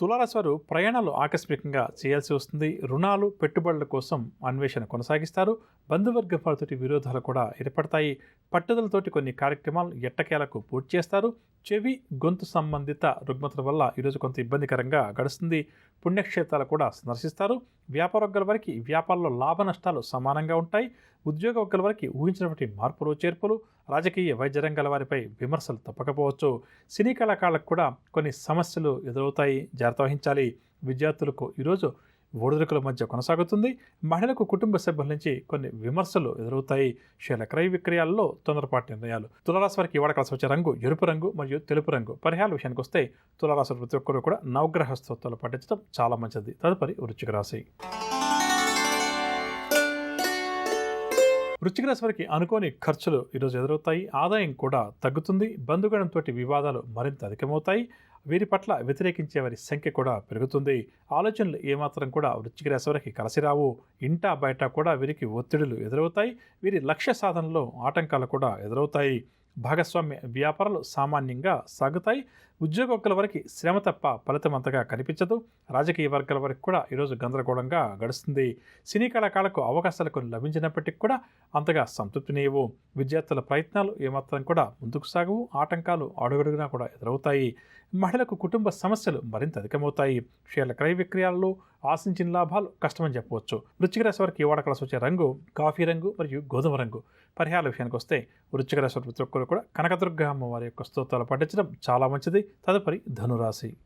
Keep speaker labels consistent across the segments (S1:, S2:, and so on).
S1: తులారాశి వారు ప్రయాణాలు ఆకస్మికంగా చేయాల్సి వస్తుంది. రుణాలు, పెట్టుబడుల కోసం అన్వేషణ కొనసాగిస్తారు. బంధువర్గ వారితోటి విరోధాలు కూడా ఏర్పడతాయి. పట్టుదలతోటి కొన్ని కార్యక్రమాలు ఎట్టకేలకు పూర్తి చేస్తారు. చెవి, గొంతు సంబంధిత రుగ్మతల వల్ల ఈరోజు కొంత ఇబ్బందికరంగా గడుస్తుంది. పుణ్యక్షేత్రాలు కూడా సందర్శిస్తారు. వ్యాపార వర్గాల వారికి వ్యాపారంలో లాభ నష్టాలు సమానంగా ఉంటాయి. ఉద్యోగ వర్గాల వారికి ఊహించినటువంటి మార్పులు, చేర్పులు, రాజకీయ, వైద్య రంగాల వారిపై విమర్శలు తప్పకపోవచ్చు. సినీ కళాకారులకు కూడా కొన్ని సమస్యలు ఎదురవుతాయి, జాగ్రత్త వహించాలి. విద్యార్థులకు ఈరోజు ఒడిదుడుకుల మధ్య కొనసాగుతుంది. మహిళలకు కుటుంబ సభ్యుల నుంచి కొన్ని విమర్శలు ఎదురవుతాయి. షేర్ల క్రయ విక్రయాల్లో తొందరపాటు నిర్ణయాలు. తులారాశి వారికి ఇవాళ కలిసి వచ్చే రంగు ఎరుపు రంగు మరియు తెలుపు రంగు. పరిహారాల విషయానికి వస్తే తులారాశి ప్రతి ఒక్కరు కూడా నవగ్రహ స్తోత్రాలు పఠించడం చాలా మంచిది. తదుపరి వృశ్చిక రాశి. వృశ్చిక రాశి వారికి అనుకోని ఖర్చులు ఈరోజు ఎదురవుతాయి. ఆదాయం కూడా తగ్గుతుంది. బంధుగణంతో వివాదాలు మరింత అధికమవుతాయి. వీరి పట్ల వ్యతిరేకించే వారి సంఖ్య కూడా పెరుగుతుంది. ఆలోచనలు ఏమాత్రం కూడా వృశ్చిక రాశి వారికి కలిసిరావు. ఇంటా బయట కూడా వీరికి ఒత్తిడులు ఎదురవుతాయి. వీరి లక్ష్య సాధనలో ఆటంకాలు కూడా ఎదురవుతాయి. భాగస్వామ్య వ్యాపారాలు సామాన్యంగా సాగుతాయి. ఉద్యోగ వర్గాల వారికి శ్రమ తప్ప ఫలితం అంతగా కనిపించదు. రాజకీయ వర్గాల వారికి కూడా ఈరోజు గందరగోళంగా గడుస్తుంది. సినీ కళాకారులకు అవకాశాలు కొన్ని లభించినప్పటికీ కూడా అంతగా సంతృప్తినివ్వవు. విద్యార్థుల ప్రయత్నాలు ఏమాత్రం కూడా ముందుకు సాగవు. ఆటంకాలు అడుగడుగునా కూడా ఎదురవుతాయి. మహిళలకు కుటుంబ సమస్యలు మరింత అధికమవుతాయి. షేర్ల క్రయ విక్రయాల్లో ఆశించిన లాభాలు కష్టమని చెప్పవచ్చు. వృశ్చిక రాశి వారికి ఈ వాడ కలిసి వచ్చే రంగు కాఫీ రంగు మరియు గోధుమ రంగు. పరిహారాల విషయానికి వస్తే వృశ్చిక రాశి వారి ప్రతి ఒక్కరు కూడా కనకదుర్గ అమ్మవారి యొక్క స్తోత్రాలు పఠించడం చాలా మంచిది. తదుపరి ధనురాశి.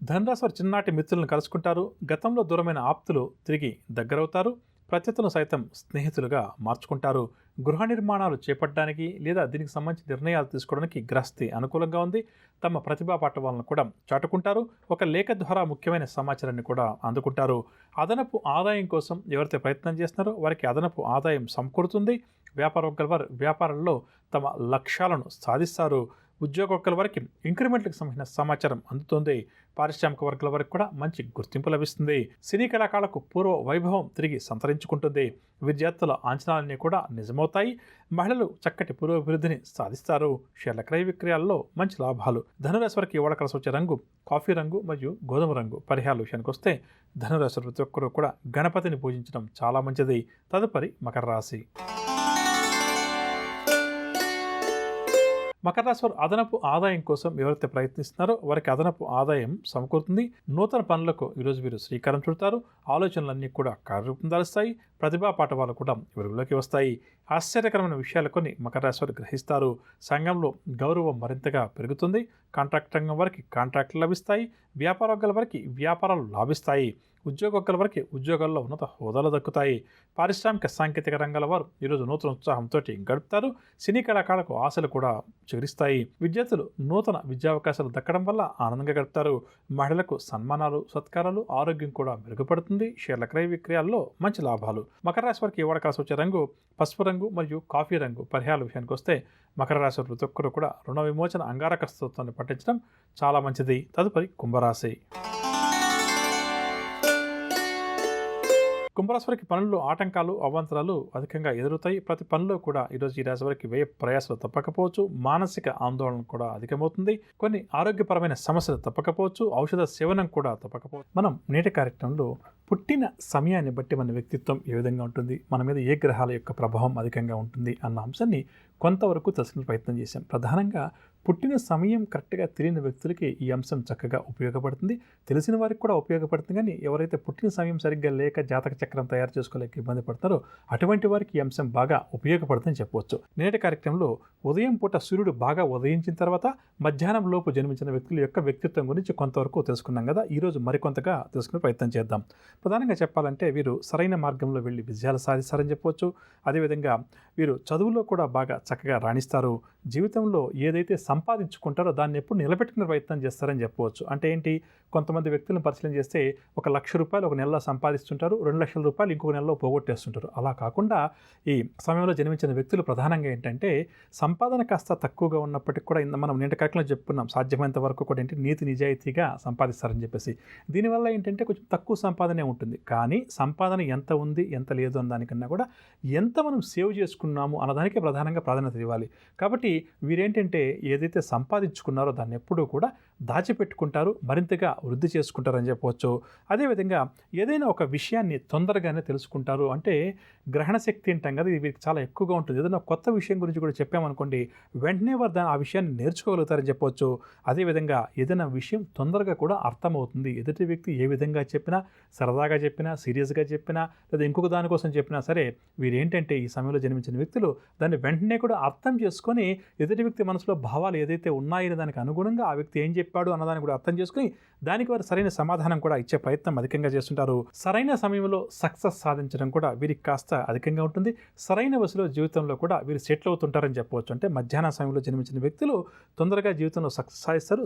S1: ధనురాశి వారు చిన్ననాటి మిత్రులను కలుసుకుంటారు. గతంలో దూరమైన ఆప్తులు తిరిగి దగ్గరవుతారు. ప్రత్యర్థులను సైతం స్నేహితులుగా మార్చుకుంటారు. గృహ నిర్మాణాలు చేపట్టడానికి లేదా దీనికి సంబంధించి నిర్ణయాలు తీసుకోవడానికి గ్రహస్థితి అనుకూలంగా ఉంది. తమ ప్రతిభా పాఠవాలను కూడా చాటుకుంటారు. ఒక లేఖ ద్వారా ముఖ్యమైన సమాచారాన్ని కూడా అందుకుంటారు. అదనపు ఆదాయం కోసం ఎవరైతే ప్రయత్నం చేస్తున్నారో వారికి అదనపు ఆదాయం సమకూరుతుంది. వ్యాపార వర్గాల వారు వ్యాపారంలో తమ లక్ష్యాలను సాధిస్తారు. ఉద్యోగ వర్గాల వారికి ఇంక్రిమెంట్లకు సంబంధించిన సమాచారం అందుతుంది. పారిశ్రామిక వర్గాల వారికి కూడా మంచి గుర్తింపు లభిస్తుంది. సినీ కళాకారులకు పూర్వ వైభవం తిరిగి సంతరించుకుంటుంది. విద్యార్థుల అంచనాలన్నీ కూడా నిజమవుతాయి. మహిళలు చక్కటి పురోభివృద్ధిని సాధిస్తారు. షేర్ల క్రయ విక్రయాల్లో మంచి లాభాలు. ధనురాశి వారికి ఇవాళ కలిసి వచ్చే రంగు కాఫీ రంగు మరియు గోధుమ రంగు. పరిహారాల విషయానికి వస్తే ధనురాశి ప్రతి ఒక్కరూ కూడా గణపతిని పూజించడం చాలా మంచిది. తదుపరి మకర రాశి. మకర రాశి వారు అదనపు ఆదాయం కోసం ఎవరైతే ప్రయత్నిస్తున్నారో వారికి అదనపు ఆదాయం సమకూరుతుంది. నూతన పనులకు ఈరోజు వీరు శ్రీకారం చుడతారు. ఆలోచనలన్నీ కూడా కార్యరూపం దాలుస్తాయి. ప్రతిభా పాఠవాలు కూడా వెలుగులోకి వస్తాయి. ఆశ్చర్యకరమైన విషయాలు కొన్ని మకర రాశి వారు గ్రహిస్తారు. సంఘంలో గౌరవం మరింతగా పెరుగుతుంది. కాంట్రాక్ట్ రంగం వారికి కాంట్రాక్టులు లభిస్తాయి. వ్యాపార వర్గాల వారికి వ్యాపారాలు లాభిస్తాయి. ఉద్యోగ వర్గాల వారికి ఉద్యోగాల్లో ఉన్నత హోదాలు దక్కుతాయి. పారిశ్రామిక సాంకేతిక రంగాల వారు ఈరోజు నూతన ఉత్సాహంతో గడుపుతారు. సినీ కళాకారులకు ఆశలు కూడా చిగురిస్తాయి. విద్యార్థులు నూతన విద్యావకాశాలు దక్కడం వల్ల ఆనందంగా గడుపుతారు. మహిళలకు సన్మానాలు, సత్కారాలు, ఆరోగ్యం కూడా మెరుగుపడుతుంది. షేర్ల క్రయ విక్రయాల్లో మంచి లాభాలు. మకర రాశి వారికి ఇవాళ కలిసి వచ్చే రంగు పసుపు రంగు మరియు కాఫీ రంగు. పరిహారాల విషయానికి వస్తే మకర రాశి వారు ప్రతి ఒక్కరు కూడా రుణ విమోచన అంగారక స్తోత్రాన్ని పఠించడం చాలా మంచిది. తదుపరి కుంభరాశి. కుంభరాశి వారికి పనుల్లో ఆటంకాలు, అవాంతరాలు అధికంగా ఎదురవుతాయి. ప్రతి పనిలో కూడా ఈరోజు ఈ రాశి వారికి వ్యయ ప్రయాసాలు తప్పకపోవచ్చు. మానసిక ఆందోళన కూడా అధికమవుతుంది. కొన్ని ఆరోగ్యపరమైన సమస్యలు తప్పకపోవచ్చు. ఔషధ సేవనం కూడా తప్పకపోవచ్చు. మనం నేటి కార్యక్రమంలో పుట్టిన సమయాన్ని బట్టి మన వ్యక్తిత్వం ఏ విధంగా ఉంటుంది, మన మీద ఏ గ్రహాల యొక్క ప్రభావం అధికంగా ఉంటుంది అన్న అంశాన్ని కొంతవరకు తెలుసుకునే ప్రయత్నం చేశాం. ప్రధానంగా పుట్టిన సమయం కరెక్ట్గా తెలియని వ్యక్తులకి ఈ అంశం చక్కగా ఉపయోగపడుతుంది. తెలిసిన వారికి కూడా ఉపయోగపడుతుంది. కానీ ఎవరైతే పుట్టిన సమయం సరిగ్గా లేక జాతక చక్రం తయారు చేసుకోలేక ఇబ్బంది పడుతున్నారో అటువంటి వారికి ఈ అంశం బాగా ఉపయోగపడుతుందని చెప్పవచ్చు. నేటి కార్యక్రమంలో ఉదయం పూట సూర్యుడు బాగా ఉదయించిన తర్వాత మధ్యాహ్నం లోపు జన్మించిన వ్యక్తుల యొక్క వ్యక్తిత్వం గురించి కొంతవరకు తెలుసుకున్నాం కదా. ఈరోజు మరికొంతగా తెలుసుకునే ప్రయత్నం చేద్దాం. ప్రధానంగా చెప్పాలంటే వీరు సరైన మార్గంలో వెళ్ళి విజయాలు సాధిస్తారని చెప్పవచ్చు. అదేవిధంగా వీరు చదువులో కూడా బాగా చక్కగా రాణిస్తారు. జీవితంలో ఏదైతే సంపాదించుకుంటారో దాన్ని ఎప్పుడు నిలబెట్టుకునే ప్రయత్నం చేస్తారని చెప్పవచ్చు. అంటే ఏంటి, కొంతమంది వ్యక్తులను పరిశీలన చేస్తే ₹1,00,000 ఒక నెలలో సంపాదిస్తుంటారు, ₹2,00,000 ఇంకొక నెలలో పోగొట్టేస్తుంటారు. అలా కాకుండా ఈ సమయంలో జన్మించిన వ్యక్తులు ప్రధానంగా ఏంటంటే సంపాదన కాస్త తక్కువగా ఉన్నప్పటికీ కూడా మనం నేటి కార్యక్రమంలో చెప్పుకున్నాం, సాధ్యమైనంత వరకు కూడా ఏంటి నీతి నిజాయితీగా సంపాదిస్తారని చెప్పేసి. దీనివల్ల ఏంటంటే కొంచెం తక్కువ సంపాదనే ఉంటుంది. కానీ సంపాదన ఎంత ఉంది ఎంత లేదు అన్న దానికన్నా కూడా ఎంత మనం సేవ్ చేసుకున్నాము అన్నదానికే ప్రధానంగా ప్రాధాన్యత ఇవ్వాలి. కాబట్టి వీరేంటంటే ఏదైతే ఏదైతే సంపాదించుకున్నారో దాన్ని ఎప్పుడూ కూడా దాచిపెట్టుకుంటారు, మరింతగా వృద్ధి చేసుకుంటారని చెప్పవచ్చు. అదేవిధంగా ఏదైనా ఒక విషయాన్ని తొందరగానే తెలుసుకుంటారు. అంటే గ్రహణ శక్తి అంటాం కదా, ఇది వీరికి చాలా ఎక్కువగా ఉంటుంది. ఏదైనా కొత్త విషయం గురించి కూడా చెప్పామనుకోండి, వెంటనే వారు ఆ విషయాన్ని నేర్చుకోగలుగుతారని చెప్పవచ్చు. అదేవిధంగా ఏదైనా విషయం తొందరగా కూడా అర్థమవుతుంది. ఎదుటి వ్యక్తి ఏ విధంగా చెప్పినా, సరదాగా చెప్పినా, సీరియస్గా చెప్పినా, లేదా ఇంకొక దానికోసం చెప్పినా సరే, వీరేంటంటే ఈ సమయంలో జన్మించిన వ్యక్తులు దాన్ని వెంటనే కూడా అర్థం చేసుకొని, ఎదుటి వ్యక్తి మనసులో భావాలు ఏదైతే ఉన్నాయని దానికి అనుగుణంగా ఆ వ్యక్తి ఏం చెప్పాడు అన్నదాన్ని కూడా అర్థం చేసుకుని దానికి వారు సరైన సమాధానం కూడా ఇచ్చే ప్రయత్నం అధికంగా చేస్తుంటారు. సరైన సమయంలో సక్సెస్ సాధించడం కూడా వీరికి కాస్త అధికంగా ఉంటుంది. సరైన వయసులో జీవితంలో కూడా వీరు సెటిల్ అవుతుంటారని చెప్పవచ్చు. అంటే మధ్యాహ్న సమయంలో జన్మించిన వ్యక్తులు తొందరగా జీవితంలో సక్సెస్ సాధిస్తారు.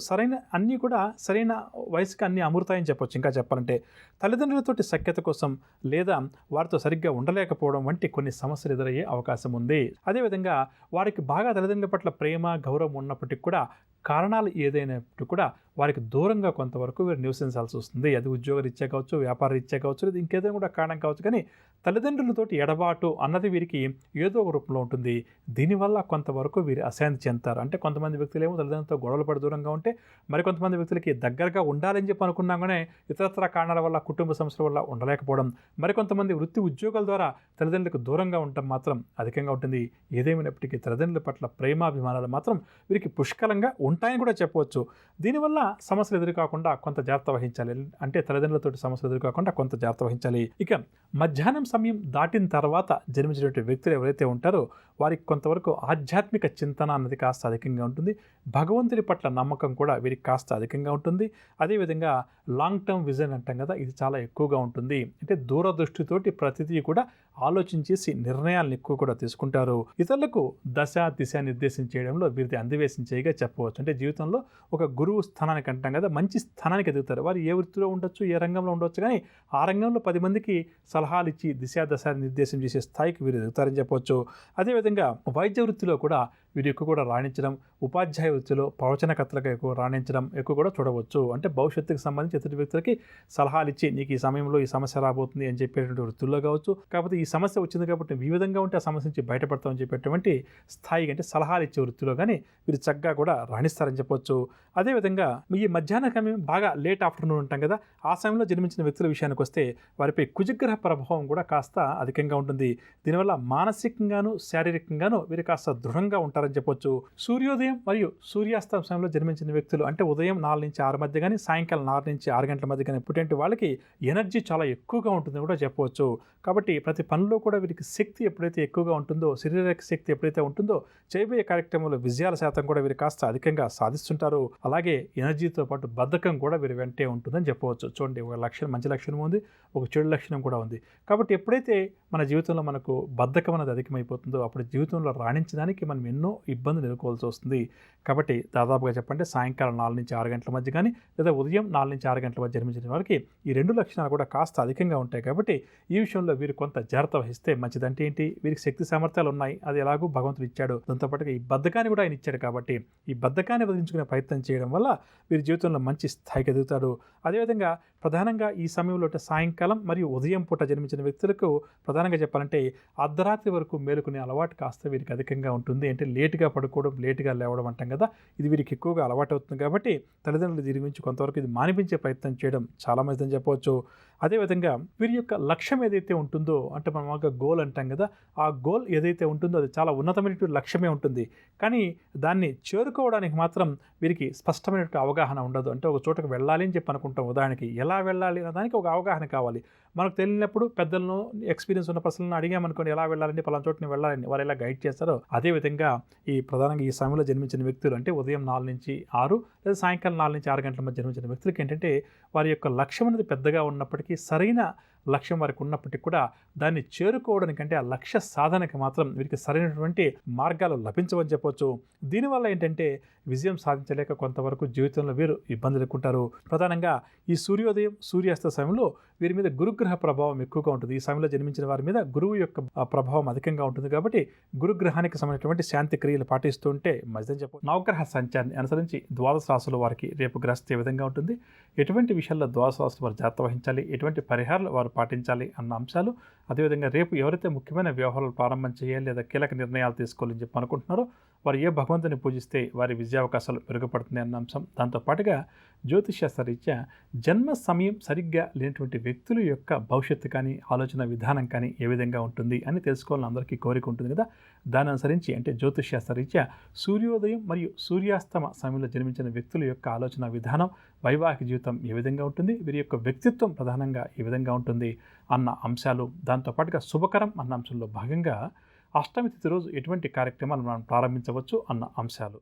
S1: అన్నీ కూడా సరైన వయసుకి అన్నీ అమృతాయని చెప్పొచ్చు. ఇంకా చెప్పాలంటే తల్లిదండ్రులతోటి సఖ్యత కోసం లేదా వారితో సరిగ్గా ఉండలేకపోవడం వంటి కొన్ని సమస్యలు ఎదురయ్యే అవకాశం ఉంది. అదేవిధంగా వారికి బాగా తల్లిదండ్రుల పట్ల ప్రేమ, గౌరవం ఉన్నప్పటికీ కూడా కారణాలు ఏదైనప్పుడు కూడా వారికి దూరంగా కొంతవరకు వీరు నివసించాల్సి వస్తుంది. అది ఉద్యోగరీత్యా కావచ్చు, వ్యాపార రీత్యా కావచ్చు, లేదా ఇంకేదైనా కూడా కారణం కావచ్చు. కానీ తల్లిదండ్రులతోటి ఎడబాటు అన్నది వీరికి ఏదో ఒక రూపంలో ఉంటుంది. దీనివల్ల కొంతవరకు వీరు అశాంతి చెందుతారు. అంటే కొంతమంది వ్యక్తులేమో తల్లిదండ్రులతో గొడవలు పడి దూరంగా ఉంటే, మరికొంతమంది వ్యక్తులకి దగ్గరగా ఉండాలని చెప్పి అనుకున్నాగానే ఇతరత్ర కారణాల వల్ల, కుటుంబ సమస్యల వల్ల ఉండలేకపోవడం, మరికొంతమంది వృత్తి ఉద్యోగాల ద్వారా తల్లిదండ్రులకు దూరంగా ఉండటం మాత్రం అధికంగా ఉంటుంది. ఏదేమైనప్పటికీ తల్లిదండ్రుల పట్ల ప్రేమాభిమానాలు మాత్రం వీరికి పుష్కలంగా ఉంటాయని కూడా చెప్పవచ్చు. దీనివల్ల సమస్యలు ఎదురుకాకుండా కొంత జాగ్రత్త వహించాలి. అంటే తల్లిదండ్రులతోటి సమస్యలు ఎదురుకాకుండా కొంత జాగ్రత్త వహించాలి. ఇక మధ్యాహ్నం సమయం దాటిన తర్వాత జన్మించినటువంటి వ్యక్తులు ఎవరైతే ఉంటారో వారికి కొంతవరకు ఆధ్యాత్మిక చింతన అన్నది కాస్త అధికంగా ఉంటుంది. భగవంతుడి పట్ల నమ్మకం కూడా వీరికి కాస్త అధికంగా ఉంటుంది. అదేవిధంగా లాంగ్ టర్మ్ విజన్ అంటాం కదా, ఇది చాలా ఎక్కువగా ఉంటుంది. అంటే దూరదృష్టితోటి ప్రతిదీ కూడా ఆలోచించేసి నిర్ణయాలను ఎక్కువ కూడా తీసుకుంటారు. ఇతరులకు దశ దిశ నిర్దేశం చేయడంలో వీరిది అందివేశం చేయగా చెప్పవచ్చు. అంటే జీవితంలో ఒక గురువు స్థానానికి అంటాం కదా, మంచి స్థానానికి ఎదుగుతారు. వారు ఏ వృత్తిలో ఉండొచ్చు, ఏ రంగంలో ఉండొచ్చు, కానీ ఆ రంగంలో 10 మందికి సలహాలు ఇచ్చి దిశ దశ నిర్దేశం చేసే స్థాయికి వీరు ఎదుగుతారని చెప్పవచ్చు. అదేవిధంగా వైద్య వృత్తిలో కూడా వీరు ఎక్కువ కూడా రాణించడం, ఉపాధ్యాయ వృత్తిలో ప్రవచనకర్తలుగా ఎక్కువ రాణించడం ఎక్కువ కూడా చూడవచ్చు. అంటే భవిష్యత్తుకు సంబంధించి ఇతర వ్యక్తులకి సలహాలు ఇచ్చి నీకు ఈ సమయంలో ఈ సమస్య రాబోతుంది అని చెప్పేటువంటి వృత్తుల్లో కావచ్చు. కాకపోతే ఈ సమస్య వచ్చింది కాబట్టి ఈ విధంగా ఉంటే ఆ సమస్య నుంచి బయటపడతామని చెప్పేటువంటి స్థాయి అంటే సలహాలు ఇచ్చే వృత్తిలో కానీ వీరు చక్కగా కూడా రాణిస్తారని చెప్పవచ్చు. అదేవిధంగా ఈ మధ్యాహ్న సమయం బాగా లేట్ ఆఫ్టర్నూన్ ఉంటాం కదా, ఆ సమయంలో జన్మించిన వ్యక్తుల విషయానికి వస్తే వారిపై కుజగ్రహ ప్రభావం కూడా కాస్త అధికంగా ఉంటుంది. దీనివల్ల మానసికంగాను శారీరకంగాను వీరు కాస్త దృఢంగా ఉంటారని చెప్పొచ్చు. సూర్యోదయం మరియు సూర్యాస్తం సమయంలో జన్మించిన వ్యక్తులు అంటే ఉదయం 4 నుంచి 6 మధ్య కానీ, సాయంకాలం 4 నుంచి 6 గంటల మధ్య కానీ పుట్టిన వాళ్ళకి ఎనర్జీ చాలా ఎక్కువగా ఉంటుందని కూడా చెప్పవచ్చు. కాబట్టి ప్రతి పనిలో కూడా వీరికి శక్తి ఎప్పుడైతే ఎక్కువగా ఉంటుందో, శారీరక శక్తి ఎప్పుడైతే ఉంటుందో, చేయబోయే కార్యక్రమంలో విజయాల శాతం కూడా వీరు కాస్త అధికంగా సాధిస్తుంటారు. అలాగే ఎనర్జీతో పాటు బద్ధకం కూడా వీరి వెంటే ఉంటుందని చెప్పవచ్చు. చూడండి, ఒక లక్షణం మంచి లక్షణం ఉంది, ఒక చెడు లక్షణం కూడా ఉంది. కాబట్టి ఎప్పుడైతే మన జీవితంలో మనకు బద్ధకం అనేది అధికమైపోతుందో అప్పుడు జీవితంలో రాణించడానికి మనం ఎన్నో ఇబ్బందులు ఎదుర్కోవాల్సి వస్తుంది. కాబట్టి దాదాపుగా చెప్పంటే సాయంకాలం 4 నుంచి 6 గంటల మధ్య కానీ, లేదా ఉదయం 4 నుంచి 6 గంటల మధ్య జన్మించిన వారికి ఈ 2 లక్షణాలు కూడా కాస్త అధికంగా ఉంటాయి. కాబట్టి ఈ విషయంలో వీరు కొంత జాగ్రత్త వహిస్తే మంచిదంటే ఏంటి, వీరికి శక్తి సామర్థ్యాలు ఉన్నాయి, అది ఎలాగూ భగవంతుడు ఇచ్చాడు. దాంతోపాటుగా ఈ బద్ధకాన్ని కూడా ఆయన ఇచ్చాడు. కాబట్టి ఈ బద్ధకాన్ని వదిలించుకునే ప్రయత్నం చేయడం వల్ల వీరి జీవితంలో మంచి స్థాయికి ఎదుగుతాడు. అదేవిధంగా ప్రధానంగా ఈ సమయంలో సాయంకాలం మరియు ఉదయం పూట జన్మించిన వ్యక్తులకు ప్రధానంగా చెప్పాలంటే అర్ధరాత్రి వరకు మేలుకునే అలవాటు కాస్త వీరికి అధికంగా ఉంటుంది. అంటే లేటుగా పడుకోవడం, లేటుగా లేవడం అంటాం కదా, ఇది వీరికి ఎక్కువగా అలవాటు అవుతుంది. కాబట్టి తల్లిదండ్రులు దీని గురించి కొంతవరకు ఇది మానిపించే ప్రయత్నం చేయడం చాలా మంచిదని చెప్పవచ్చు. అదేవిధంగా వీరి యొక్క లక్ష్యం ఏదైతే ఉంటుందో, అంటే మనం ఒక గోల్ అంటాం కదా, ఆ గోల్ ఏదైతే ఉంటుందో అది చాలా ఉన్నతమైనటువంటి లక్ష్యమే ఉంటుంది. కానీ దాన్ని చేరుకోవడానికి మాత్రం వీరికి స్పష్టమైనటువంటి అవగాహన ఉండదు. అంటే ఒక చోటకు వెళ్ళాలి అని చెప్పి అనుకుంటాం, ఉదాహరణకి ఎలా వెళ్ళాలి అనే దానికి ఒక అవగాహన కావాలి. మనకు తెలియనప్పుడు పెద్దలను, ఎక్స్పీరియన్స్ ఉన్న పర్సన్లను అడిగామనుకోండి ఎలా వెళ్ళాలంటే పలానా చోటుని వెళ్ళాలని వారు ఎలా గైడ్ చేస్తారో, అదేవిధంగా ప్రధానంగా ఈ సమయంలో జన్మించిన వ్యక్తులు అంటే ఉదయం 4 నుంచి 6 లేదా సాయంకాలం 4 నుంచి 6 గంటల మధ్య జన్మించిన వ్యక్తులకి ఏంటంటే వారి యొక్క లక్ష్యం అనేది పెద్దగా ఉన్నప్పటికీ, సరైన లక్ష్యం వారికి ఉన్నప్పటికీ కూడా దాన్ని చేరుకోవడానికంటే ఆ లక్ష్య సాధనకి మాత్రం వీరికి సరైనటువంటి మార్గాలు లభించవని చెప్పవచ్చు. దీనివల్ల ఏంటంటే విజయం సాధించలేక కొంతవరకు జీవితంలో వీరు ఇబ్బందులు ఎదుర్కొంటారు. ప్రధానంగా ఈ సూర్యోదయం సూర్యాస్త సమయంలో వీరి మీద గురుగ్రహ ప్రభావం ఎక్కువగా ఉంటుంది. ఈ సమయంలో జన్మించిన వారి మీద గురువు యొక్క ప్రభావం అధికంగా ఉంటుంది. కాబట్టి గురుగ్రహానికి సంబంధించినటువంటి శాంతి క్రియలు పాటిస్తూ ఉంటే మంచిదని చెప్పవచ్చు. నవగ్రహ సంచారాన్ని అనుసరించి ద్వాదశ రాశుల వారికి రేపు గ్రహస్థితి ఏ విధంగా ఉంటుంది, ఎటువంటి విషయాల్లో ద్వాదశ రాశుల వారు జాగ్రత్త వహించాలి, ఎటువంటి పరిహారాలు వారు పాటించాలి అన్న అంశాలు, అదేవిధంగా రేపు ఎవరైతే ముఖ్యమైన వ్యవహారాలు ప్రారంభం చేయాలి లేదా కీలక నిర్ణయాలు తీసుకోవాలని చెప్పి అనుకుంటున్నారో వారు ఏ భగవంతుని పూజిస్తే వారి విద్యావకాశాలు మెరుగుపడుతున్నాయి అన్న అంశం, దాంతోపాటుగా జ్యోతిష్శాస్త్ర రీత్యా జన్మ సమయం సరిగ్గా లేనటువంటి వ్యక్తుల యొక్క భవిష్యత్తు కానీ ఆలోచన విధానం కానీ ఏ విధంగా ఉంటుంది అని తెలుసుకోవాలని అందరికీ కోరిక ఉంటుంది కదా. దాని అనుసరించి అంటే జ్యోతిష్శాస్త్ర రీత్యా సూర్యోదయం మరియు సూర్యాస్తమ సమయంలో జన్మించిన వ్యక్తుల యొక్క ఆలోచన విధానం, వైవాహిక జీవితం ఏ విధంగా ఉంటుంది, వీరి యొక్క వ్యక్తిత్వం ప్రధానంగా ఏ విధంగా ఉంటుంది అన్న అంశాలు, దాంతోపాటుగా శుభకరం అన్న అంశంలో భాగంగా అష్టమి తిథి రోజు ఎటువంటి కార్యక్రమాలు మనం ప్రారంభించవచ్చు అన్న అంశాలు.